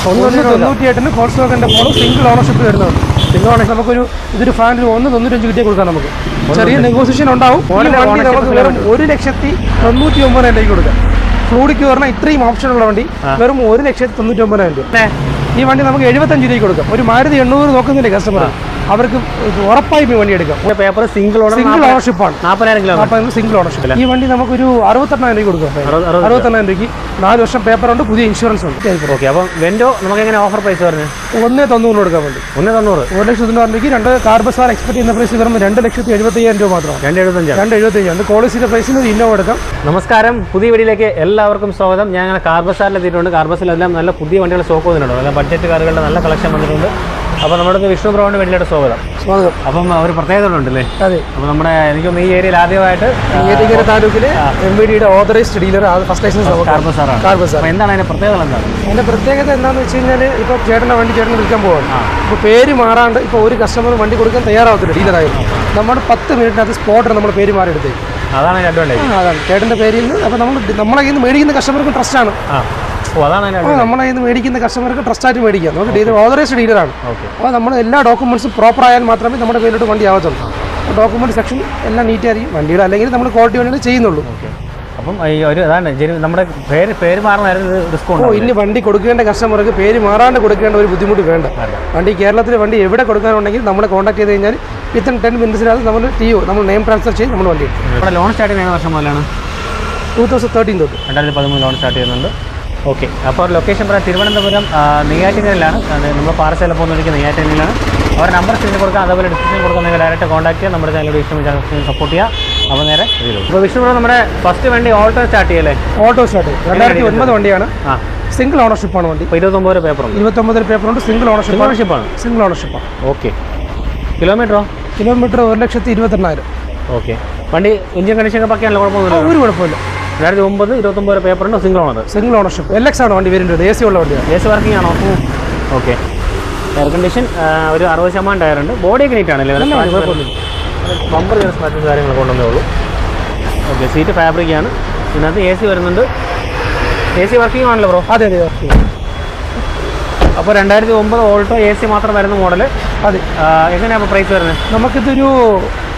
98 ഫോൾക്സ്വാഗന്റെ polo single ownership വരുന്നുണ്ട്. Single ownership നമുക്കൊരു ഇതൊരു ഫാനിൽ 1.95 കിട്ടിയ കൊടുക്കാം. നമുക്ക് ചെറിയ നെഗോസിയേഷൻ ഉണ്ടാവും. വണ്ടി നമുക്ക് വെറും 1,99,000 കൊടുക്കാം. ഫ്ലൂഡിക്ക് പറഞ്ഞാൽ ഇത്രയും ഓപ്ഷനുള്ള വണ്ടി വെറും 1,99,000 രൂപ. ഈ വണ്ടി നമുക്ക് 75 രൂപയ്ക്ക് കൊടുക്കാം. ഒരു മാരുതി 800 നോക്കുന്നില്ലേ കസ്റ്റമർ, അവർക്ക് ഉറപ്പായും ഈ വണ്ടി എടുക്കാം. പേപ്പർ സിംഗിൾ ഓണർഷിപ്പാണ്. 40,000 സിംഗിൾ ഓണർഷിപ്പ്. ഈ വണ്ടി നമുക്കൊരു 68,000 രൂപയ്ക്ക് കൊടുക്കാം. 68,000 രൂപയ്ക്ക് 4 വർഷം പേപ്പർ ഉണ്ട്, പുതിയ ഇൻഷുറൻസ് ഉണ്ട്. ഓക്കെ. അപ്പം വെൻഡോ നമുക്ക് എങ്ങനെ ഓഫർ പ്രൈസ് പറഞ്ഞു? 1,90,000 കൊടുക്കാൻ വേണ്ടി. 1,90,000. 1,90,000 രൂപയ്ക്ക് 2 കാർ ബസാർ എക്സ്പെക്ട് ചെയ്യുന്ന പ്രൈസ് വരുമ്പോൾ 2,75,000 രൂപ മാത്രമാണ്. 2,75,000 ക്വാളിറ്റിയുടെ പ്രൈസിന് ഒരു ഇന്നോവ എടുക്കാം. നമസ്കാരം, പുതിയ വീഡിയോയിലേക്ക് എല്ലാവർക്കും സ്വാഗതം. ഞാൻ അങ്ങനെ കാർ ബസാറിലെത്തിയിട്ടുണ്ട്. കാർ ബസാറിലെല്ലാം നല്ല പുതിയ വണ്ടികൾ സ്റ്റോക്ക് വന്നിട്ടുണ്ട്. നല്ല ബഡ്ജറ്റ് കാറുകളുടെ നല്ല കളക്ഷൻ വന്നിട്ടുണ്ട്. അപ്പോൾ നമ്മുടെ വിഷ്ണു ബ്രോന്റെ വീട്ടിലോട്ട് സ്വാഗതം. അപ്പം ഒരു പ്രത്യേകത ഉണ്ടല്ലേ? അതെ. അപ്പോൾ നമ്മുടെ എനിക്കൊന്ന് ഈ ഏരിയയിൽ ആദ്യമായിട്ട് ഏരിയ താലൂക്കിലെ MVDയുടെ authorised dealer first licence car ബസാറാണ്. Car bazaar. എന്താണ് അതിന്റെ പ്രത്യേകത? എന്താണ് അതിന്റെ പ്രത്യേകത എന്താണെന്ന് വെച്ച് കഴിഞ്ഞാൽ, ഇപ്പോൾ ചേട്ടൻ്റെ വണ്ടി ചേട്ടന് വിൽക്കാൻ പോകാം. ഇപ്പോൾ പേര് മാറാണ്ട് ഇപ്പോൾ ഒരു കസ്റ്റമർ വണ്ടി കൊടുക്കാൻ തയ്യാറാവത്തില്ല ഡീലറായിരുന്നു. നമ്മുടെ 10 മിനിറ്റിനകത്ത് സ്പോട്ടിൽ നമ്മൾ പേര് മാറി എടുത്തേക്കും. അതാണ് അഡ്വാൻറ്റേജ്. അതാണ് ചേട്ടൻ്റെ പേരിൽ നിന്ന്. അപ്പോൾ നമ്മളെ കയ്യിൽ നിന്ന് മേടിക്കുന്ന കസ്റ്റമർക്ക് ട്രസ്റ്റാണ്. നമ്മളെ കയ്യിൽ നിന്ന് മേടിക്കുന്ന കസ്റ്റമർക്ക് ട്രസ്റ്റായിട്ട് മേടിക്കാം. നമുക്ക് ഡീലർ ഓതറൈസ്ഡ് ഡീലറാണ്. അപ്പോൾ നമ്മൾ എല്ലാ ഡോക്യുമെന്റ്സും പ്രോപ്പർ ആയാൽ മാത്രമേ നമ്മുടെ പേരിലോട്ട് വണ്ടി ആവത്തുള്ളൂ. ഡോക്യുമെന്റ് സെക്ഷൻ എല്ലാം നീറ്റായിരിക്കും വണ്ടിയുടെ, അല്ലെങ്കിൽ നമ്മൾ ക്വാളിറ്റി വണ്ടികൾ ചെയ്യുന്നുള്ളൂ. അപ്പം ഒരു അതാണ് നമ്മുടെ പേര് മാറുന്ന ഡിസ്കൗണ്ട്. ഇനി വണ്ടി കൊടുക്കേണ്ട കസ്റ്റമർക്ക് പേര് മാറാണ്ട് കൊടുക്കേണ്ട ഒരു ബുദ്ധിമുട്ട് വേണ്ട. വണ്ടി കേരളത്തിലെ വണ്ടി എവിടെ കൊടുക്കാനുണ്ടെങ്കിൽ നമ്മളെ കോൺടാക്ട് ചെയ്ത് കഴിഞ്ഞാൽ വിത്തിൻ 10 മിനിറ്റ്സിനകത്ത് നമ്മൾ നമ്മൾ നെയിം ട്രാൻസ്ഫർ ചെയ്ത് നമ്മൾ വണ്ടി നമ്മുടെ ലോൺ സ്റ്റാർട്ട് ചെയ്യുന്ന വർഷം മുതലാണ്? 2013 തൊട്ട് 2013 ലോൺ സ്റ്റാർട്ട് ചെയ്യുന്നുണ്ട്. ഓക്കെ. അപ്പോൾ ലൊക്കേഷൻ പറയാം, തിരുവനന്തപുരം നെയ്യാറ്റിൻകരയിലാണ്. നമ്മൾ പാറശാല പോകുന്നവർക്ക് നെയ്യാറ്റിൻകരയിലാണ്. അവരുടെ നമ്പർ സ്ക്രീനിൽ കൊടുക്കാം, അതുപോലെ ഡിസ്ക്രിപ്ഷനിൽ കൊടുക്കാം. നിങ്ങൾ ഡയറക്റ്റ് കോൺടാക്ട് ചെയ്യുക. നമ്മുടെ ചാനൽ വിഷ്ണു ചാനൽ സപ്പോർട്ട് ചെയ്യുക. അപ്പോൾ നേരെ ഇതിലും. അപ്പോൾ വിഷ്ണു നമ്മുടെ ഫസ്റ്റ് വണ്ടി ഓട്ടോ സ്റ്റാർട്ട് ചെയ്യല്ലേ? ഓട്ടോ സ്റ്റാർട്ട് 2009 വണ്ടിയാണ്. സിംഗിൾ ഓണർഷിപ്പാണ് വണ്ടി. 29 പേപ്പറുണ്ട്. 29 പേപ്പറുണ്ട്. സിംഗിൾ ഓണർഷിപ്പാണ്. സിംഗിൾ ഓണർഷിപ്പാണ്. ഓക്കെ. കിലോമീറ്റർ 1,22,000. ഓക്കെ. വണ്ടി എഞ്ചിൻ കണ്ടീഷൻ പക്കെയാണല്ലോ? കുഴപ്പമൊന്നുമില്ല. ഒരു കുഴപ്പമില്ല. 2009 29 പേപ്പറുണ്ട്. Single owner. Single ownership. LX ആണ് വണ്ടി വരുന്നത്. AC ഉള്ള വണ്ടിയാണ്. AC വർക്കിംഗ് ആണോ? ഓക്കെ. എയർ കണ്ടീഷൻ ഒരു 60% ടയറുണ്ട്. ബോഡിയൊക്കെ നീറ്റ് ആണല്ലേ? ബമ്പർ ചെറിയ സ്ക്രാച്ചസ് കാര്യങ്ങളൊക്കെ കൊണ്ടുവന്നേ ഉള്ളൂ. ഓക്കെ. സീറ്റ് ഫാബ്രിക് ആണ്. ഇതിനകത്ത് AC വരുന്നുണ്ട്. AC വർക്കിംഗ് ആണല്ലോ ബ്രോ? അതെ അതെ വർക്കിംഗ്. അപ്പോൾ 2009 ഓൾട്ടോ AC മാത്രം വരുന്ന മോഡൽ. അതെ. എങ്ങനെയാണ് പ്രൈസ് വരുന്നത്? നമുക്കിതൊരു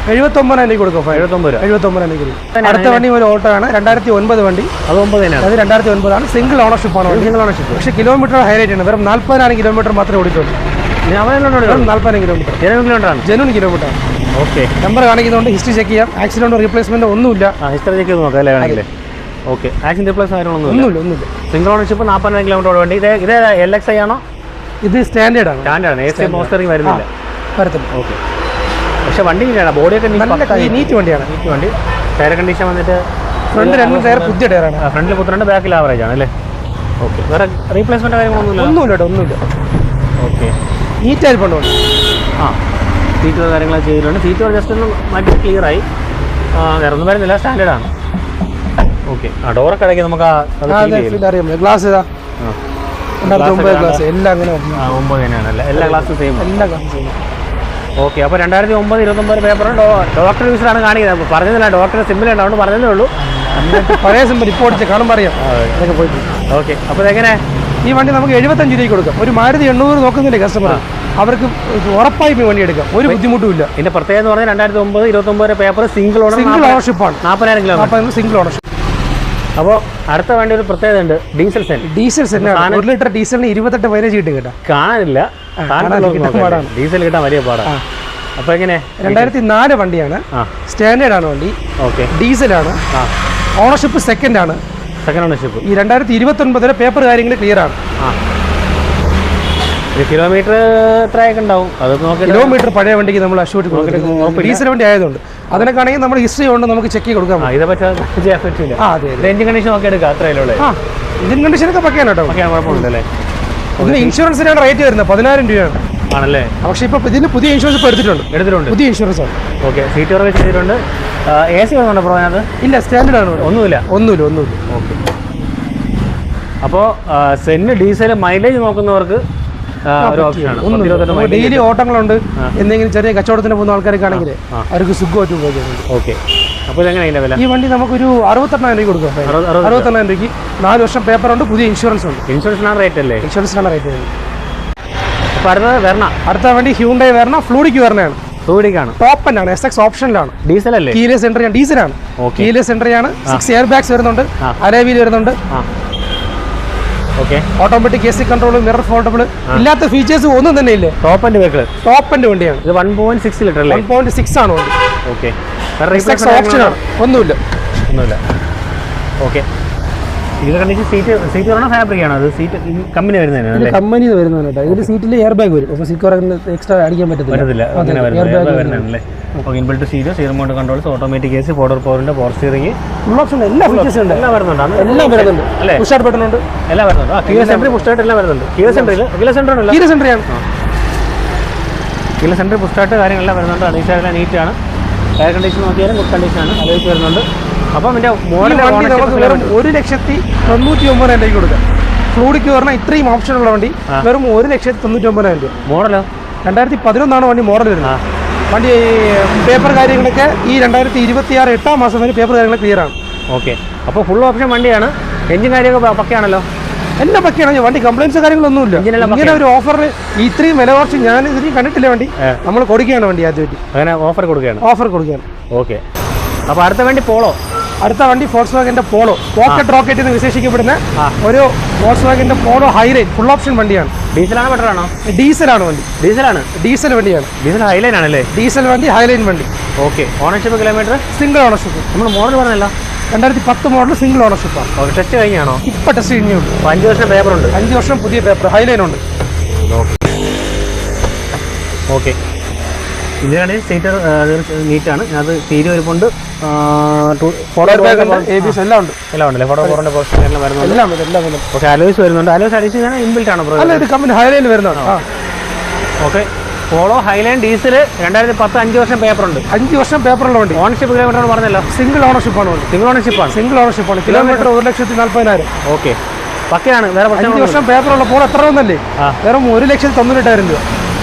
79,000 കൊടുക്കും. 79,000. അടുത്ത വണ്ടി ഒരു ഓട്ടോ ആണ്. 2009 വണ്ടി. അത് 9 അത് 2009 ആണ്. സിംഗിൾ ഓണർഷിപ്പാണ്. Single ownership. പക്ഷേ കിലോമീറ്റർ ഹൈലൈറ്റ് ആണ്. വെറും 40,000 കിലോമീറ്റർ മാത്രമേ ഓടിയിട്ടുള്ളൂ. 40,000 kilometre. Genuine kilometre. Okay. Number കാണിക്കുന്നുണ്ട്. ഹിസ്റ്ററി ചെക്ക് ചെയ്യാം. ആക്സിഡന്റ് റീപ്ലേസ്മെന്റ് ഒന്നുമില്ല. ഹിസ്റ്ററി ചെക്ക് ചെയ്ത് നോക്കാം അല്ലേ വേണമെങ്കിൽ? ഓക്കെ. ആക്സിഡന്റ് റീപ്ലേസ് ഒന്നുമില്ല. സിംഗിൾ ഓണർഷിപ്പ് 40,000 കിലോമീറ്റർ വണ്ടി. ഇത് LXi ആണോ? ഇത് സ്റ്റാൻഡേർഡ് ആണ്. AC മോസ്റ്ററിംഗ് വരുന്നില്ല. വരത്തില്ല. ഓക്കെ. പക്ഷെ വണ്ടി ബോഡിയൊക്കെ നീറ്റ് വണ്ടിയാണ്. വണ്ടി ടയർ കണ്ടീഷൻ വന്നിട്ട് ഫ്രണ്ട് 2 ടയർ പുതിയ ടയറാണ്. ഫ്രണ്ടിൽ കുത്തുന്നുണ്ട്, ബാക്കിൽ ആവറേജ് ആണ് അല്ലേ? ഓക്കെ. വേറെ റീപ്ലേസ്മെന്റ് കാര്യങ്ങളൊന്നുമില്ല. ഓക്കെ. നീറ്റ് ആയിട്ടുണ്ട്. സീറ്റ് കാര്യങ്ങളൊക്കെ ചെയ്തിട്ടുണ്ട്. സീറ്റ് ജസ്റ്റ് ഒന്ന് മാറ്റി ക്ലിയർ ആയി. വേറെ ഒന്നും വരുന്നില്ല. സ്റ്റാൻഡേർഡ് ആണ്. ഓക്കെ. ഡോറൊക്കെ ഇടയ്ക്ക് നമുക്ക് ഗ്ലാസ് എല്ലാം അങ്ങനെ 9 തന്നെയാണല്ലേ? എല്ലാ ക്ലാസ്സും സെയിം. ഓക്കെ. അപ്പോൾ 2009 29 പേപ്പറുണ്ട്. ഡോക്ടർ യൂസറാണ് കാണിക്കുന്നത്. പറഞ്ഞതില്ല, ഡോക്ടർ സിമ്പിൾ ഉണ്ടാവും പറഞ്ഞതേ ഉള്ളൂ. പഴയ സിമ്പിൾ ഇപ്പോൾ ഓടിച്ച് കാണുമ്പോൾ അറിയാം. അതൊക്കെ പോയിട്ട്. ഓക്കെ. അപ്പോൾ എങ്ങനെ ഈ വണ്ടി നമുക്ക് 75 രൂപയ്ക്ക് കൊടുക്കാം. ഒരു മാരുതി 800 നോക്കുന്നില്ലേ കസ്റ്റമർ, അവർക്ക് ഉറപ്പായും ഈ വണ്ടി എടുക്കാം. ഒരു ബുദ്ധിമുട്ടുമില്ല. ഇതിന്റെ പ്രത്യേകത എന്ന് പറഞ്ഞാൽ 2009 29 പേപ്പർ സിംഗിൾ ഓണർഷിപ്പാണ്. 40,000 കിലോമീറ്റർ സിംഗിൾ ഓണർഷിപ്പ്. അപ്പോൾ അടുത്ത വണ്ടി ഒരു പ്രത്യേകത ഉണ്ട്. ഡീസൽ സെൻ 1 ലിറ്റർ ഡീസലിന് 28 മൈലേജ് കിട്ടും കേട്ടോ. കാണാനില്ല. ഡീസൽ കിട്ടാൻ വലിയ പാടാണ്. അപ്പോൾ എങ്ങനെ? 2004 വണ്ടിയാണ്. സ്റ്റാൻഡേർഡ് ആണ് വണ്ടി. ഓക്കെ. ഡീസലാണ്. ഓണർഷിപ്പ് സെക്കൻഡ് ആണ്. Second ownership. ഈ 2029 പേപ്പർ കാര്യങ്ങൾ ക്ലിയർ ആണ്. കിലോമീറ്റർ എത്രയൊക്കെ ഉണ്ടാവും? അത് നോക്കി കിലോമീറ്റർ പഴയ വണ്ടിക്ക് നമ്മൾ അഷ്യൂട്ട് കൊടുക്കും. ഡീസൽ വണ്ടി ആയതുകൊണ്ട് അതിനൊക്കെയാണെങ്കിൽ നമ്മൾ ഹിസ്റ്ററി കൊണ്ട് നമുക്ക് ചെക്ക് ചെയ്ത് കൊടുക്കാം. ഇതേ പറ്റില്ല. എഞ്ചിൻ കണ്ടീഷൻ നോക്കി എടുക്കാം. അത്രയല്ലേ? എഞ്ചിൻ കണ്ടീഷനൊക്കെ പക്കയാണ് കേട്ടോ. കുഴപ്പമില്ലല്ലേ? ഇതിന് ഇൻഷുറൻസിനാണ് റേറ്റ് വരുന്നത് 10,000 രൂപയാണ് ആണല്ലേ? പക്ഷേ ഇപ്പോൾ ഇതിന് പുതിയ ഇൻഷുറൻസ് ഇപ്പോൾ എടുത്തിട്ടുണ്ട്. പുതിയ ഇൻഷുറൻസ് ആണ്. ഓക്കെ. സീറ്റ് വർക്ക് ചെയ്തിട്ടുണ്ട്. AC വരുന്നുണ്ടോ ബ്രോ? അത് ഇല്ല, സ്റ്റാൻഡേർഡ് ആണ്. ഒന്നുമില്ല. ഓക്കെ. അപ്പോൾ സെന്ന് ഡീസൽ മൈലേജ് നോക്കുന്നവർക്ക് ഒരു ഓപ്ഷനാണ്. ഡെയിലി ഓട്ടങ്ങളുണ്ട്. എന്തെങ്കിലും ചെറിയ കച്ചവടത്തിന് പോകുന്ന ആൾക്കാരൊക്കെ ആണെങ്കിൽ അവർക്ക് സുഖമായിട്ട് ഉപയോഗിക്കുന്നുണ്ട്. ഓക്കെ. അപ്പോൾ ഇതെങ്ങനെ അതിൻ്റെ വില? ഈ വണ്ടി നമുക്കൊരു 68,000 രൂപ കൊടുക്കാം. 68,000 രൂപയ്ക്ക് 4 വർഷം പേപ്പറുണ്ട്, പുതിയ ഇൻഷുറൻസ് ഉണ്ട്. ഇൻഷുറൻസിനാണ് റേറ്റ് അല്ലേ? ഇൻഷുറൻസിനാണ് റേറ്റ് വരുന്നത്. അപ്പോൾ അടുത്തത് വെർണ. അടുത്ത വണ്ടി ഹ്യൂണ്ടൈ വെർണ ഫ്ലൂഡിക്ക് വെർണയാണ്. ഫ്ലൂഡിക്കാണ്. ടോപ്പ് എൻഡ് ആണ്, SX ഓപ്ഷനിലാണ്. ഡീസൽ അല്ലേ? കീലെസ് എൻട്രി ആണ്, ഡീസലാണ്. കീലെസ് എൻട്രി ആണ്. 6 എയർ ബാഗ്സ് വരുന്നുണ്ട്, അലോയ് വീൽ വരുന്നുണ്ട്. Okay. Automatic AC control, mirror foldable, ഇല്ലാത്ത ഫീച്ചേഴ്സ് ഒന്നും തന്നെ ഇല്ലേ. Top end vehicle, top end വണ്ടിയാണ്. ഇത് 1.6 ലിറ്റർ അല്ലേ? 1.6 ആണ് വണ്ടി. ഓക്കെ. ഓപ്ഷനാണ്, ഒന്നുമില്ല. ഓക്കെ. ഇത് കണ്ടിട്ട് സീറ്റ് പറഞ്ഞാൽ ഫാബ്രിക് ആണോ? അത് സീറ്റ് കമ്പനി വരുന്നതിന് കമ്പനി വരുന്നതാണ് കേട്ടോ. ഇതിൽ സീറ്റിൽ എയർ ബാഗ് വരും, അപ്പോൾ സീറ്റ് എക്സ്ട്രാ അടിക്കാൻ പറ്റത്തില്ല. അങ്ങനെ വരുന്നതല്ലേ? Okay. Inbuilt seat, steering mount controls, automatic AC, പവറിന്റെ പവർ സ്റ്റിയറിംഗ്, ഫുൾ ഓപ്ഷൻ എല്ലാ ഫീച്ചേഴ്സും ഉണ്ട്. എല്ലാം വരുന്നുണ്ട്. എല്ലാം വരുന്നുണ്ട് അല്ലേ? പുഷ് സ്റ്റാർട്ട് ബട്ടൺ ഉണ്ട്, എല്ലാം വരുന്നുണ്ട്. കീ സെൻട്രി പുഷ് സ്റ്റാർട്ട് എല്ലാം വരുന്നുണ്ട്. കീ സെൻട്രി ഉണ്ടല്ലോ. കീ സെൻട്രിയാണ്. കീ സെൻട്രി പുഷ് സ്റ്റാർട്ട് കാര്യങ്ങളെല്ലാം വരുന്നുണ്ട്. അഡീഷണൽ നീറ്റാണ്. എയർ കണ്ടീഷൻ നോക്കിയാലും ഗുഡ് കണ്ടീഷനാണ്. അലോയ്സ് വരുന്നുണ്ട്. അപ്പം ഇതിൻ്റെ മോഡൽ നമുക്ക് വെറും 1,99,000 രൂപയ്ക്ക് കൊടുക്കാം. ഫ്ലൂഡിക്ക് പറഞ്ഞാൽ ഇത്രയും ഓപ്ഷൻ ഉള്ള വണ്ടി വെറും 1,99,000 രൂപ. മോഡലോ 2011 വണ്ടി മോഡൽ വരുന്നത്. വണ്ടി പേപ്പർ കാര്യങ്ങളൊക്കെ ഈ 2026 8-ാം മാസം വരെ പേപ്പർ കാര്യങ്ങൾ ക്ലിയർ ആണ്. ഓക്കെ. അപ്പോൾ ഫുൾ ഓപ്ഷൻ വണ്ടിയാണ്. എഞ്ചിൻ കാര്യമൊക്കെ പക്കയാണല്ലോ? എല്ലാം പക്കയാണ്. വണ്ടി കംപ്ലൈൻസ് കാര്യങ്ങളൊന്നും ഇല്ല. ഇങ്ങനെ ഒരു ഓഫറിൽ ഇത്രയും വില കുറച്ച് ഞാൻ ഇതിന് കണ്ടിട്ടില്ല. വണ്ടി നമ്മൾ കൊടുക്കുകയാണ്, വണ്ടി ആദ്യമായിട്ട് അങ്ങനെ ഓഫർ കൊടുക്കുകയാണ്. ഓക്കെ. അപ്പോൾ അടുത്ത വണ്ടി പോളോ. അടുത്ത വണ്ടി ഫോക്സ്വാഗന്റെ പോളോ, പോക്കറ്റ് റോക്കറ്റ് എന്ന് വിശേഷിക്കപ്പെടുന്ന ഒരു ഫോക്സ്വാഗന്റെ പോളോ ഹൈലൈൻ ഫുൾ ഓപ്ഷൻ വണ്ടിയാണ്. ഡീസലാണോ പെട്രോളാണോ? ഡീസലാണ് വണ്ടി. ഡീസൽ വണ്ടിയാണ്. ഡീസൽ ഹൈലൈൻ ആണല്ലേ? ഡീസൽ വണ്ടി, ഹൈലൈൻ വണ്ടി. Okay. Ownership kilometre? Single ownership. നമ്മൾ മോഡൽ പറഞ്ഞല്ലോ 2010 മോഡൽ സിംഗിൾ ഓണർഷിപ്പാണ്. ഓക്കെ. ടെസ്റ്റ് കഴിഞ്ഞാണോ? ഇപ്പം ടെസ്റ്റ് കഴിഞ്ഞുണ്ട്. 5 വർഷം പേപ്പർ ഉണ്ട്. 5 വർഷം പുതിയ പേപ്പർ, ഹൈലൈൻ ഉണ്ട്. ഓക്കെ. ഇതിനാണ് സീറ്റർ നീറ്റാണ്. അത് തീരെ ഒരുപ്പുണ്ട്. ABS എല്ലാം ഉണ്ട്. എല്ലാം ഉണ്ടല്ലേ? ഫോട്ടോന്റെ പോർഷൻ എല്ലാം വരുന്നുണ്ട്. എല്ലാം. ഓക്കെ. അലോയ്സ് വരുന്നുണ്ട്. അലോയ്സ് അഡീഷണൽ ഇൻബിൽറ്റ് ആണ്. അല്ല, ഇത് കമ്പനി ഹൈലൈൻ വരുന്നതാണ്. ഓക്കെ. പോളോ ഹൈലൈൻ ഡീസൽ 2010 5 വർഷം പേപ്പർ ഉണ്ട്. 5 വർഷം പേപ്പറുള്ള വണ്ടി. ഓണർഷിപ്പ് കിലോമീറ്റർ പറഞ്ഞല്ലോ? സിംഗിൾ ഓണർഷിപ്പാണ് വണ്ടി. സിംഗിൾ ഓണർഷിപ്പാണ്. കിലോമീറ്റർ 1,40,000. ഓക്കെ. പക്കയാണ്. വേറെ 5 വർഷം പേപ്പറുള്ള പോൾ എത്ര ഒന്നല്ലേ? വെറും 1,98,000 രൂപ.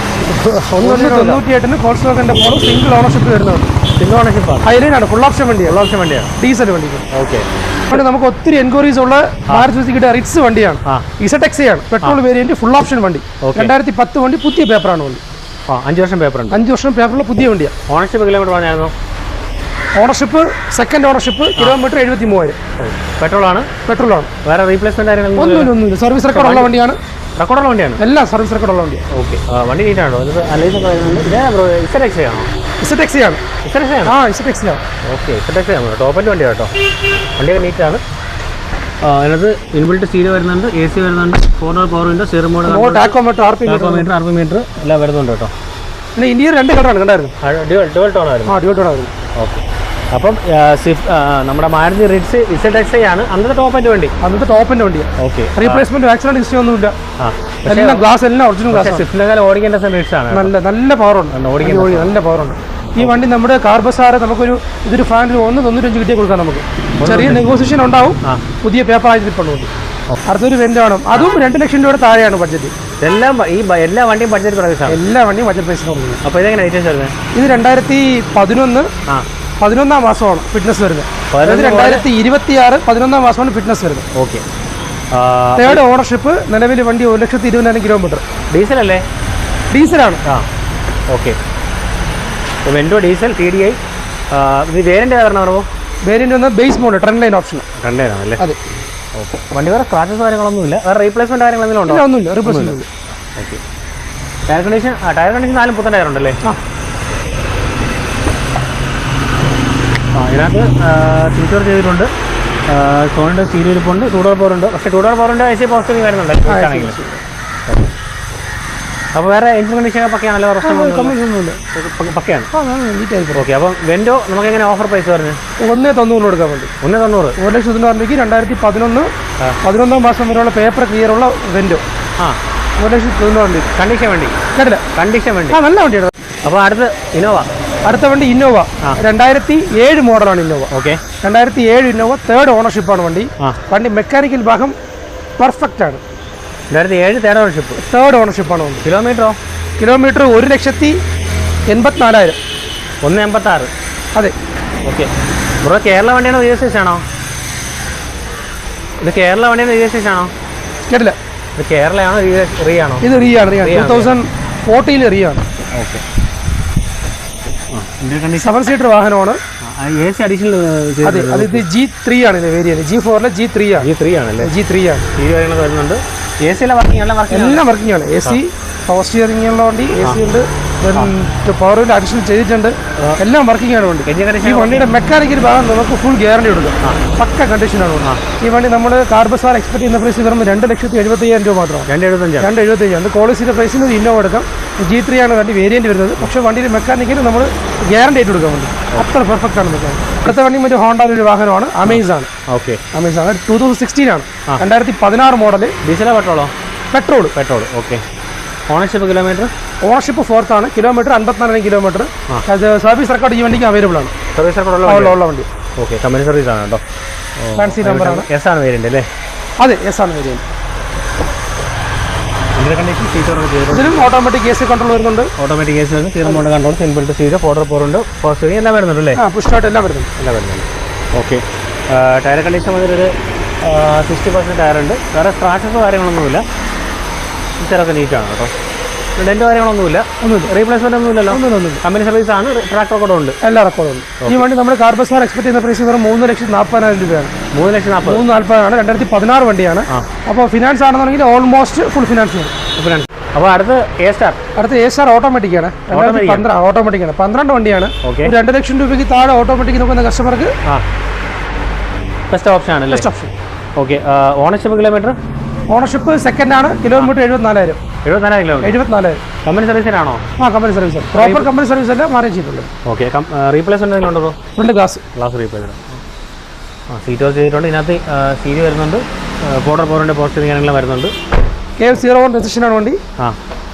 98-ന് ഫോക്സ്വാഗന്റെ പോളോ സിംഗിൾ ഓണർഷിപ്പ് വരുന്നുണ്ട്. സിംഗിൾ ഓണർഷിപ്പാണ്. ഹൈലൈൻ ആണ്, ഫുൾ ഓപ്ഷൻ വണ്ടിയാണ്. ഡീസൽ വണ്ടി. ഓക്കെ. അതുകൊണ്ട് നമുക്ക് ഒത്തിരി എൻക്വയറീസ് ഉള്ള മാരുതി സുസുക്കിയുടെ റിറ്റ്സ് വണ്ടിയാണ്. ZX ആണ്, പെട്രോൾ വേരിയന്റ്, ഫുൾ ഓപ്ഷൻ വണ്ടി. 2010 വണ്ടി, പുതിയ പേപ്പറാണ് വണ്ടി. 5 വർഷം പേപ്പർ ഉണ്ട്. 5 വർഷം പേപ്പറുള്ള പുതിയ വണ്ടിയാണ്. ഓണർഷിപ്പ് കിലോമീറ്റർ പറഞ്ഞായിരുന്നു? Ownership second ownership, kilometre 73,000. പെട്രോളാണ്. വേറെ റീപ്ലേസ്മെന്റ് കാര്യങ്ങൾ ഒന്നുമില്ല. സർവീസ് റെക്കോർഡുള്ള വണ്ടിയാണ്. എല്ലാം സർവീസ് റെക്കോർഡുള്ള വണ്ടിയാണ്. ഓക്കെ. വണ്ടി നീറ്റാണോ? ZX ആണോ? ZX ആണ്. ZX ആണ്. ഓക്കെ. ZX ആണ്. ടോപ്പ് എൻഡ് വണ്ടിയാണ് കേട്ടോ. വണ്ടിയൊക്കെ നീറ്റാണ്. അതിനകത്ത് ഇൻബിൽറ്റ് സ്റ്റീരിയോ വരുന്നുണ്ട്, AC വരുന്നുണ്ട്, 4 power window, steering mode, tachometer, RPM എല്ലാം വരുന്നുണ്ട് കേട്ടോ. പിന്നെ ഇന്ത്യയിൽ 2 കളറാണ് കണ്ടായിരുന്നു. ഡ്യുവൽ ടോൺ ആയിരുന്നു. ഓക്കെ. അപ്പം നമ്മുടെ മാരുതി റിറ്റ്സ് ZX ആണ് അന്നത്തെ ടോപ്പ് എൻഡ് വണ്ടി. വണ്ടിയാണ്. ഓക്കെ. റീപ്ലേസ്മെന്റ് ആക്സിഡന്റ് ഹിസ്റ്ററി ഒന്നുമില്ല. എല്ലാം ഗ്ലാസ്, എല്ലാം ഒറിജിനൽ ഗ്ലാസ്. സ്വിഫ്റ്റിനേക്കാൾ ഓടിക്കേണ്ട റിറ്റ്സ് ആണ്. നല്ല പവറുണ്ട്. നല്ല പവറുണ്ട്. ഈ വണ്ടി നമ്മുടെ കാർ ബസാറ് ഇതൊരു ഫാനിൽ 1.95 കിട്ടിയാൽ കൊടുക്കാം. നമുക്ക് ചെറിയ നെഗോസിയേഷൻ ഉണ്ടാവും. പുതിയ പേപ്പർ ആയിട്ട് അടുത്തൊരു വെന്റ് ആണ്, അതും 2 ലക്ഷം രൂപയുടെ താഴെയാണ് ബഡ്ജറ്റ്. എല്ലാ വണ്ടിയും ബഡ്ജറ്റ് പ്രൈസാണ്. എല്ലാ വണ്ടിയും ബഡ്ജറ്റ് പ്രൈസ്. അപ്പോൾ ഇതെങ്ങനെ ഡീറ്റെയിൽസ് വരുന്നത്? ഇത് 2011 മാസമാണ് ഫിറ്റ്നസ് വരുന്നത്. 2026 11 മാസമാണ് ഫിറ്റ്നസ് വരുന്നത്. ഓക്കെ. Third ownership. നിലവിൽ വണ്ടി 1,20,000 കിലോമീറ്റർ. ഡീസൽ അല്ലേ? ഡീസലാണ്. ഓക്കെ. Vento diesel TDI. ഇത് വേരിയന്റ് ഏതാണോ? വേരിയന്റ് വന്ന base mode, trend line option. ആണല്ലേ? അതെ. ഓക്കെ. വണ്ടി വേറെ സ്ക്രാച്ചസ് കാര്യങ്ങളൊന്നുമില്ല. വേറെ റീപ്ലേസ്മെന്റ് കാര്യങ്ങളെങ്കിലും ഉണ്ടോ? ഒന്നുമില്ല, റീപ്ലേസ്മെന്റ്. ഓക്കെ. ടയർ കണ്ടീഷൻ 4 പുത്തൻ ടയർ ഉണ്ടല്ലേ? ഇതിനകത്ത് സീറ്റർ ചെയ്തിട്ടുണ്ട്. സോണിൻ്റെ സ്റ്റീരിയോ ഇരിപ്പുണ്ട്. 2 ഡോർ പവർ ഉണ്ട്. പക്ഷേ 2 ഡോർ പവറിൻ്റെ AC പോസിറ്റീവ് വരുന്നുണ്ട് ആണെങ്കിൽ. അപ്പോൾ വേറെ എഞ്ചിൻ കണ്ടീഷൻ പക്കയാണല്ലോ? ഒന്നുമില്ല, പക്കയാണ്. ഓക്കെ. അപ്പം വെൻഡോ നമുക്ക് എങ്ങനെ ഓഫർ പ്രൈസ് പറഞ്ഞു? 1,90,000 കൊടുക്കാൻ വേണ്ടി. 1,90,000. 1,90,000 2011 മാസം വരെയുള്ള പേപ്പർ ക്ലിയർ ഉള്ള വെൻഡോ. 1,90,000 കണ്ടീഷൻ വണ്ടി. കേട്ടില്ല? കണ്ടീഷൻ വണ്ടി. നല്ല വണ്ടിയാണ്. അപ്പോൾ അടുത്ത വണ്ടി ഇന്നോവ. 2007 മോഡലാണ് ഇന്നോവ. ഓക്കെ. 2007 ഇന്നോവ, തേർഡ് ഓണർഷിപ്പാണ് വണ്ടി. മെക്കാനിക്കൽ ഭാഗം പെർഫെക്റ്റ് ആണ്. 2007 തേർഡ് ഓണർഷിപ്പാണ് വണ്ടി. കിലോമീറ്റർ 1,84,000. 1,86. അതെ. ഓക്കെ. ബ്രോ കേരള വണ്ടിയാണോ രജിസ്ട്രേഷൻ ആണോ? ഇത് കേരള വണ്ടിയാണോ രജിസ്ട്രേഷൻ ആണോ? കേട്ടില്ല. ഇത് കേരളയാണോ റീ ആണോ? ഇത് റീ ആണ്. 2014 റീ ആണ്. ഓക്കെ. 7 സീറ്റർ വാഹനമാണ്. AC additional. അതെ, അത് ഇത് G3 ആണ്. ഇത് വേരിയന്റ് G4 G3 ആണ്. G3 ആണല്ലേ? G3 ആണ്. ഈ കാര്യങ്ങളൊക്കെ വരുന്നുണ്ട്. AC എല്ലാം വർക്കിംഗ് എല്ലാം വർക്കിംഗ് ആണ്. AC പവർ സ്റ്റിയറിംഗ് ഉള്ള വണ്ടി, AC ഉണ്ട്, പവർ വീൽ അഡീഷണൽ ചെയ്തിട്ടുണ്ട്, എല്ലാം വർക്കിംഗ് ആണ് വണ്ടി. ഈ വണ്ടിയുടെ മെക്കാനിക്കൽ ഭാഗം നമുക്ക് ഫുൾ ഗ്യാരണ്ടി കൊടുക്കും. പക്ക കണ്ടീഷനാണ്. ഈ വണ്ടി നമ്മൾ കാർ ബസാർ എക്സ്പെക്ട് ചെയ്യുന്ന പ്രൈസ് വരുമ്പോൾ 2,75,000 രൂപ മാത്രമാണ്. 2,75,000. അത് കോളേജിന്റെ പ്രൈസിന് ഒരു ഇന്നോവ എടുക്കാം. G3 ആണ് വണ്ടി വേരിയന്റ് വരുന്നത്. പക്ഷേ വണ്ടിയുടെ മെക്കാനിക്കൽ നമ്മൾ ഗ്യാരണ്ടി ആയിട്ട് കൊടുക്കാൻ വേണ്ടി അത്ര പെർഫെക്റ്റ് ആണ് മെക്കാനിക്. അടുത്ത വണ്ടി മറ്റു ഹോണ്ടയുടെ ഒരു വാഹനമാണ് അമേസാണ്. ഓക്കെ. അമേസാണ് 2016 ആണ്. 2016 മോഡൽ. ഡീസലോ പെട്രോളോ? Petrol. Okay. Ownership kilometre? Ownership 4th ആണ്. Kilometre 54,000 kilometre. അത് സർവീസ് റെക്കോർഡ് ഈ വണ്ടിക്ക് അവൈലബിൾ ആണ്. സർവീസ് റെക്കോർഡ് ഉള്ള വണ്ടി. ഓക്കെ. കമ്പനി സർവീസ് ആണ് കേട്ടോ. ഫാൻസി നമ്പറാണ്. എസ് ആണ് വേരിയന്റ് അല്ലേ? അതെ, എസ് ആണ് വേരിയന്റ്. ഇതിലും ഓട്ടോമാറ്റിക് AC കൺട്രോൾ വരുന്നുണ്ട്. ഓട്ടോമാറ്റിക് AC വരുന്നത്, steering mode control, seatbelt seat, four door പോറുണ്ട്, പവർ സ്റ്റിയറിംഗ് എല്ലാം വരുന്നുണ്ട് അല്ലേ? പുഷ്ടായിട്ട് എല്ലാം വരുന്നുണ്ട്. ഓക്കെ. ടയർ കണ്ടീഷൻ വന്നിട്ടൊരു 60% ടയറുണ്ട്. വേറെ സ്ക്രാച്ചസോ കാര്യങ്ങളൊന്നുമില്ല. ഇച്ചിരൊക്കെ നീറ്റാണ് കേട്ടോ. ഡെൻറ്റോ കാര്യങ്ങളൊന്നുമില്ല. റീപ്ലേസ്മെന്റ് ഒന്നുമില്ലല്ലോ. കമ്പനി സർവീസ് ആണ്. ട്രാക്ക് റെക്കോർഡും ഉണ്ട്. എല്ലാ റെക്കോർഡും ഉണ്ട്. ഈ വണ്ടി നമ്മൾ കാർ ബസാർ എക്സ്പെക്ട് ചെയ്യുന്ന പ്രൈസ് വെറും 3,40,000 രൂപയാണ്. 3,40,000 ആണ്. 2016 വണ്ടിയാണ്. അപ്പോൾ ഫിനാൻസ് ആണെന്നുണ്ടെങ്കിൽ ഓൾമോസ്റ്റ് ഫുൾ ഫിനാൻസ് ആണ്. അപ്പോൾ അടുത്ത എ സ്റ്റാർ ഓട്ടോമാറ്റിക് ആണ്. 2015 ഓട്ടോമാറ്റിക് ആണ്. 12 വണ്ടിയാണ്. 2 ലക്ഷം രൂപയ്ക്ക് താഴെ ഓട്ടോമാറ്റിക് നോക്കുന്ന കസ്റ്റമർക്ക് ബെസ്റ്റ് ഓപ്ഷൻ ആണ്. Best option. Okay. Ownership kilometre? Ownership second ആണ്. കിലോമീറ്റർ 74,000. 74,000. കമ്പനി സർവീസിനാണോ? Company service. Proper company service അല്ല, മാറേജ് ചെയ്തിട്ടുണ്ട്. ഓക്കെ. റീപ്ലേസ്മെന്റ് എന്തെങ്കിലും ഉണ്ടോ? Front glass replacement. Seat work ചെയ്തിട്ടുണ്ട്. ഇതിനകത്ത് സീരി വരുന്നുണ്ട്, ഫോർഡർ പോറിന്റെ പോസ്റ്റ് കാര്യങ്ങളെല്ലാം വരുന്നുണ്ട്. KF01 റെസിസ്റ്റൻ ആണ് വണ്ടി.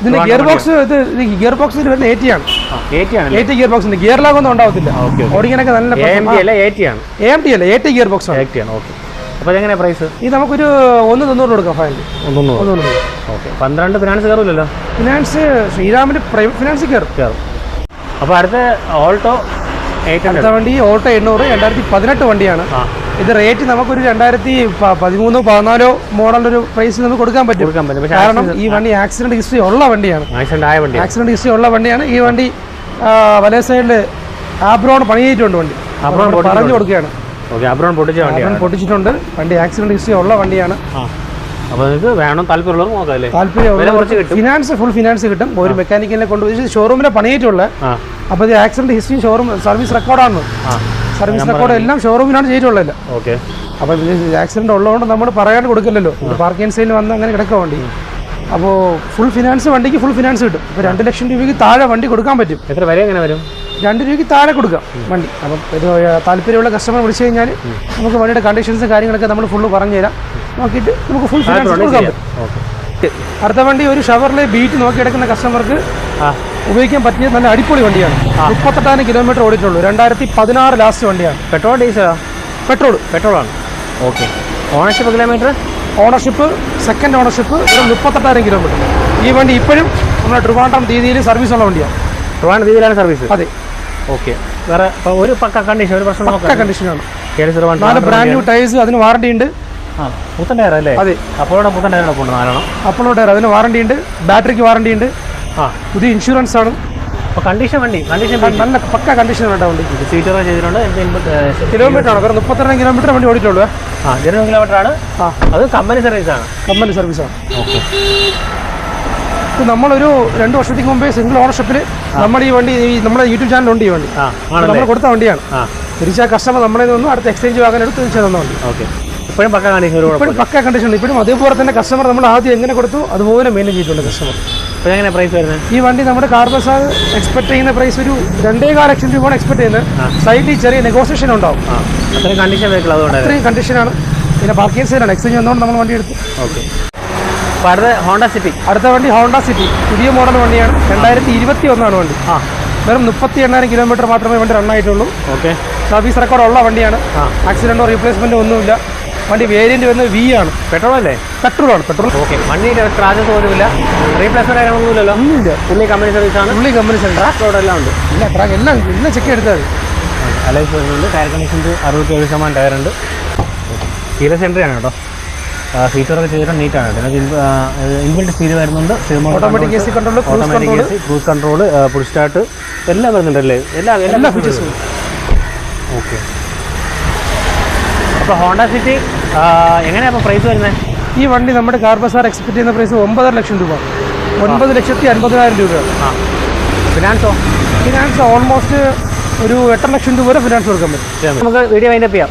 ഇതിന്റെ ഗിയർ ബോക്സ് ഗിയർ ബോക്സ് വരുന്ന 80 ആണ്. 80 ഗിയർ ബോക്സ് ഉണ്ട്. ഗിയർ ലാഗ് ഒന്നും ഉണ്ടാവത്തില്ല. ഓടിക്കാനൊക്കെ നല്ല AMT അല്ല, 80 ഗിയർ ബോക്സ് ആണ്. അപ്പോൾ എങ്ങനെയാണ് പ്രൈസ്? ഇത് നമുക്കൊരു 1,900 കൊടുക്കാം. ഫൈനൽ 1,900. ഓക്കെ. 12 ഫിനാൻസ് കയറില്ലല്ലോ? ഫിനാൻസ് ശ്രീരാമിന്റെ പ്രൈവറ്റ് ഫിനാൻസ് കയറും. അപ്പോൾ അടുത്ത ഓൾട്ടോ 800. അടുത്ത വണ്ടി ഓൾട്ടോ 800 2018 വണ്ടിയാണ്. ഇത് റേറ്റ് നമുക്കൊരു 2013-14 മോഡലൊരു പ്രൈസ് നമുക്ക് കൊടുക്കാൻ പറ്റും. കാരണം ഈ വണ്ടി ആക്സിഡന്റ് ഹിസ്റ്ററി ഉള്ള വണ്ടിയാണ്. ആക്സിഡന്റ് ഹിസ്റ്ററി ഉള്ള വണ്ടിയാണ്. ഈ വണ്ടി വലേ സൈഡിൽ ആബ്രോൺ പണിയിട്ടുണ്ട്. വണ്ടി പറഞ്ഞു കൊടുക്കുകയാണ്. പൊട്ടിച്ചിട്ടുണ്ട്. വണ്ടി ആക്സിഡന്റ് ഹിസ്റ്ററി ഉള്ള വണ്ടിയാണ്. ഫിനാൻസ് ഫുൾ ഫിനാൻസ് കിട്ടും. ഒരു മെക്കാനിക്കലിനെ കൊണ്ടുപോയി ഷോറൂമിലെ പണിയിട്ടുള്ള. അപ്പോൾ ഇത് ആക്സിഡന്റ് ഹിസ്റ്ററി ഷോറൂം സർവീസ് റെക്കോർഡാണ്. സർവീസ് റെക്കോർഡ് എല്ലാം ഷോറൂമിലാണ് ചെയ്തിട്ടുള്ളത്. അപ്പോൾ ആക്സിഡന്റ് ഉള്ളതുകൊണ്ട് നമ്മൾ പറയാൻ കൊടുക്കില്ലല്ലോ. പാർക്കിംഗ് സൈഡിൽ വന്ന് അങ്ങനെ കിടക്കുക വണ്ടി. അപ്പോൾ ഫുൾ ഫിനാൻസ്, വണ്ടിക്ക് ഫുൾ ഫിനാൻസ് കിട്ടും. ഇപ്പോൾ 2 ലക്ഷം രൂപയ്ക്ക് താഴെ വണ്ടി കൊടുക്കാൻ പറ്റും. എത്ര വരെ എങ്ങനെ വരും? 2 രൂപയ്ക്ക് താഴെ കൊടുക്കാം വണ്ടി. അപ്പം ഇത് താല്പര്യമുള്ള കസ്റ്റമർ വിളിച്ചു കഴിഞ്ഞാൽ നമുക്ക് വണ്ടിയുടെ കണ്ടീഷൻസ് കാര്യങ്ങളൊക്കെ നമ്മൾ ഫുള്ള് പറഞ്ഞു തരാം. നോക്കിയിട്ട് നമുക്ക് ഫുൾ ഫിനാൻസ് കൊടുക്കാൻ പറ്റും. അടുത്ത വണ്ടി ഒരു ഷവറിലെ ബീറ്റ് നോക്കി കിടക്കുന്ന കസ്റ്റമർക്ക് ഉപയോഗിക്കാൻ പറ്റിയ നല്ല അടിപൊളി വണ്ടിയാണ്. 38,000 കിലോമീറ്റർ ഓടിയിട്ടുള്ളൂ. 2016 ലാസ്റ്റ് വണ്ടിയാണ്. പെട്രോൾ ഡീസലോ? പെട്രോളാണ്. Okay. Ownership kilometre? Ownership second ownership 38,000 kilometre. ഈ വണ്ടി ഇപ്പോഴും നമ്മുടെ ട്രിവാൻഡ്രം രീതിയിൽ സർവീസ് ഉള്ള വണ്ടിയാണ്. ട്രിവാൻഡ്രം രീതിയിലാണ് സർവീസ്? അതെ. ഓക്കെ. വേറെ ഒരു പക്ക കണ്ടീഷൻ, ഒരു പ്രശ്നം പക്ക കണ്ടീഷനാണ്. 4 ബ്രാൻഡ് ന്യൂ ടയേഴ്സ്, അതിന് വാറണ്ടി ഉണ്ട്. പുത്തൻ ടയർ അല്ലേ? അതെ. അപ്പോഴാണ് പുത്തൻ ടയർ ഉണ്ട്. 4 അപ്പോഴോ ടയർ, അതിന് വാറണ്ടി ഉണ്ട്. ബാറ്ററിക്ക് വാറണ്ടി ഉണ്ട്. പുതിയ ഇൻഷുറൻസ് ആണ്. അപ്പോൾ കണ്ടീഷൻ വണ്ടി നല്ല പക്ക കണ്ടീഷൻ വേണ്ട വണ്ടി. സീറ്റ് ചെയ്തിട്ടുണ്ട്. കിലോമീറ്റർ ആണ്, വെറും 32 കിലോമീറ്റർ വണ്ടി ഓടിയിട്ടുള്ളൂ. 0 കിലോമീറ്റർ ആണ്. അത് കമ്പനി സർവീസാണ്. ഓക്കെ. ഇപ്പോൾ നമ്മളൊരു 2 വർഷത്തേക്ക് മുമ്പേ സിംഗിൾ ഓണർഷിപ്പിൽ നമ്മൾ ഈ വണ്ടി നമ്മുടെ യൂട്യൂബ് ചാനലുണ്ട്. ഈ വണ്ടി നമ്മൾ കൊടുത്ത വണ്ടിയാണ്. തിരിച്ചാ കസ്റ്റമർ നമ്മളെ നിന്നും അടുത്ത എക്സ്ചേഞ്ച് വാങ്ങാൻ എടുത്ത് തിരിച്ചു തന്ന വണ്ടി. ഓക്കെ. ഇപ്പോഴും പക്ക കണ്ടീഷൻ? ഇപ്പോഴും പക്ക കണ്ടീഷൻ. ഇപ്പോഴും അതേപോലെ തന്നെ കസ്റ്റമർ നമ്മൾ ആദ്യം എങ്ങനെ കൊടുത്തു അതുപോലെ മെയിൻറ്റെയിൻ ചെയ്തിട്ടുണ്ട് കസ്റ്റമർ. അപ്പോൾ എങ്ങനെ പ്രൈസ് വരുന്നത്? ഈ വണ്ടി നമ്മുടെ കാർ ബസാർ എക്സ്പെക്ട് ചെയ്യുന്ന പ്രൈസ് ഒരു 2.25 ലക്ഷം രൂപയാണ് എക്സ്പെക്ട് ചെയ്യുന്നത്. സൈഡിൽ ചെറിയ നെഗോസിയേഷൻ ഉണ്ടാവും. അത്രയും കണ്ടീഷൻ വെഹിക്കിൾ, അതുകൊണ്ട് അത്രയും കണ്ടീഷനാണ്. പിന്നെ പാർക്കിംഗ് സൈഡാണ്. എക്സ്ചേഞ്ച് വന്നുകൊണ്ട് നമ്മൾ വണ്ടി എടുത്തു. ഓക്കെ. അപ്പോൾ അടുത്ത വണ്ടി ഹോണ്ട സിറ്റി പുതിയ മോഡൽ വണ്ടിയാണ്. 2021 വണ്ടി. വെറും 38,000 കിലോമീറ്റർ മാത്രമേ വണ്ടി റൺ ആയിട്ടുള്ളൂ. ഓക്കെ. സർവീസ് റെക്കോർഡ് ഉള്ള വണ്ടിയാണ്. ആക്സിഡന്റോ റീപ്ലേസ്മെന്റോ ഒന്നുമില്ല. വണ്ടി വേരിയന്റ് വരുന്നത് V ആണ്. പെട്രോൾ അല്ലേ? പെട്രോളാണ്. പെട്രോൾ. ഓക്കെ. വണ്ടിയുടെ സ്ക്രാച്ചസ് പോലുമില്ല, റീപ്ലേസ്മെന്റ് കാര്യങ്ങളൊന്നുമില്ലല്ലോ? ഒന്നുമില്ല. ഫുള്ളി കമ്പനി സർവീസ് ആണ്. Fully company service. Track road എല്ലാം ഉണ്ട്. ഇല്ല, ട്രാക്ക് എല്ലാം ചെക്ക് എടുത്താൽ മതി. അലൈസ് വരുന്നുണ്ട്. ടയർ കണ്ടീഷൻ 67% ടയറുണ്ട്. കീലെസ് എൻട്രി ആണ് കേട്ടോ. ഫീച്ചറൊക്കെ ചെയ്തിട്ട് നീറ്റാണ് കേട്ടോ. ഇൻബിൽറ്റ് സ്റ്റീരിയോ വരുന്നുണ്ട്. Automatic AC control, cruise control, push start എല്ലാം വരുന്നുണ്ടല്ലേ? എല്ലാ ഫീച്ചേഴ്സും. ഓക്കെ. അപ്പോൾ ഹോണ്ട സിറ്റി എങ്ങനെയാണ് അപ്പോൾ പ്രൈസ് വരുന്നത്? ഈ വണ്ടി നമ്മുടെ കാർ ബസാർ എക്സ്പെക്ട് ചെയ്യുന്ന പ്രൈസ് 9.5 ലക്ഷം രൂപ. 9,50,000 രൂപയാണ്. ഫിനാൻസോ? ഫിനാൻസ് ഓൾമോസ്റ്റ് ഒരു 8 ലക്ഷം രൂപ വരെ ഫിനാൻസ് കൊടുക്കാൻ പറ്റും. നമുക്ക് വീഡിയോ വൈൻഡപ്പ് ചെയ്യാം.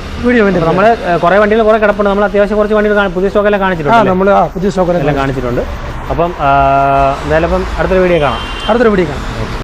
നമ്മൾ കുറേ വണ്ടികൾ കുറേ കിടപ്പുണ്ട്. നമ്മൾ അത്യാവശ്യം കുറച്ച് വണ്ടികൾ പുതിയ സ്റ്റോക്കെല്ലാം കാണിച്ചിട്ടുണ്ട്. നമ്മൾ പുതിയ സ്റ്റോക്കെല്ലാം കാണിച്ചിട്ടുണ്ട്. അപ്പം എന്തായാലും അടുത്തൊരു വീഡിയോ കാണാം.